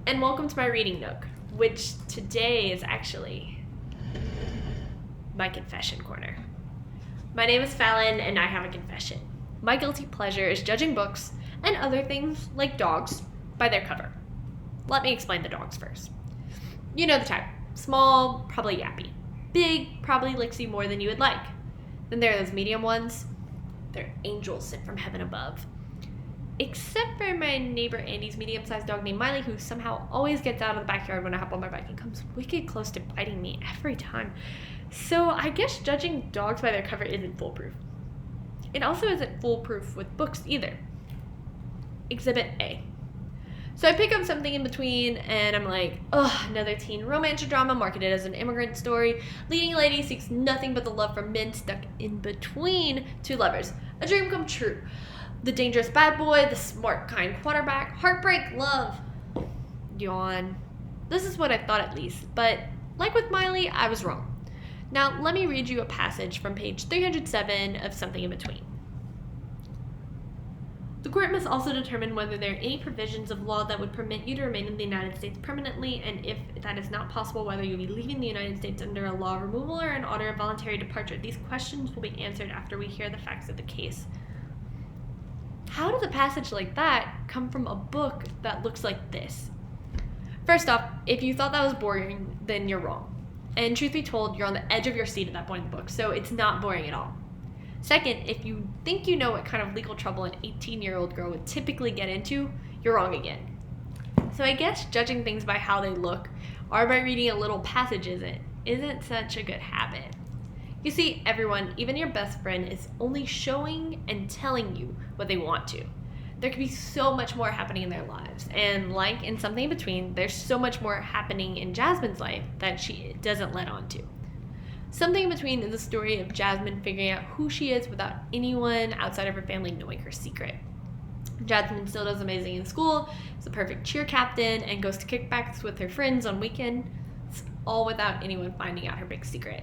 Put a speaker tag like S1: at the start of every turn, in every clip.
S1: and welcome to my reading nook, which today is actually my confession corner. My name is Fallon, and I have a confession. My guilty pleasure is judging books and other things, like dogs, by their cover. Let me explain the dogs first. You know the type. Small, probably yappy. Big, probably licks you more than you would like. Then there are those medium ones. They're angels sent from heaven above. Except for my neighbor Andy's medium-sized dog named Miley, who somehow always gets out of the backyard when I hop on my bike and comes wicked close to biting me every time. So I guess judging dogs by their cover isn't foolproof. It also isn't foolproof with books either. Exhibit A. So I pick up something in between and I'm like, ugh, another teen romance drama marketed as an immigrant story. Leading lady seeks nothing but the love for men stuck in between two lovers. A dream come true. The dangerous bad boy, the smart kind quarterback, heartbreak, love. Yawn. This is what I thought at least, but like with Miley, I was wrong. Now let me read you a passage from page 307 of Something in Between. The court must also determine whether there are any provisions of law that would permit you to remain in the United States permanently, and if that is not possible, whether you be leaving the United States under a law of removal or an order of voluntary departure. These questions will be answered after we hear the facts of the case. How does a passage like that come from a book that looks like this? First off, if you thought that was boring, then you're wrong. And truth be told, you're on the edge of your seat at that point in the book, so it's not boring at all. Second, if you think you know what kind of legal trouble an 18-year-old girl would typically get into, you're wrong again. So I guess judging things by how they look or by reading a little passage isn't such a good habit. You see, everyone, even your best friend, is only showing and telling you what they want to. There could be so much more happening in their lives. And like in Something in Between, there's so much more happening in Jasmine's life that she doesn't let on to. Something in Between is a story of Jasmine figuring out who she is without anyone outside of her family knowing her secret. Jasmine still does amazing in school, is a perfect cheer captain, and goes to kickbacks with her friends on weekends, all without anyone finding out her big secret.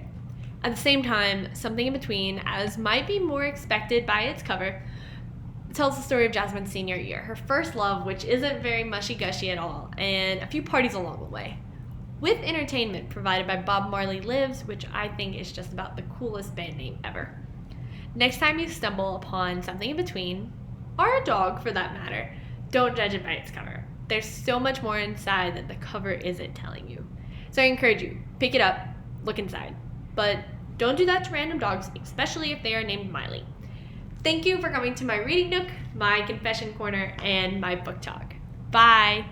S1: At the same time, Something in Between, as might be more expected by its cover, tells the story of Jasmine's senior year, her first love, which isn't very mushy-gushy at all, and a few parties along the way. With entertainment provided by Bob Marley Lives, which I think is just about the coolest band name ever. Next time you stumble upon Something in Between, or a dog for that matter, don't judge it by its cover. There's so much more inside that the cover isn't telling you. So I encourage you, pick it up, look inside. But don't do that to random dogs, especially if they are named Miley. Thank you for coming to my reading nook, my confession corner, and my book talk. Bye!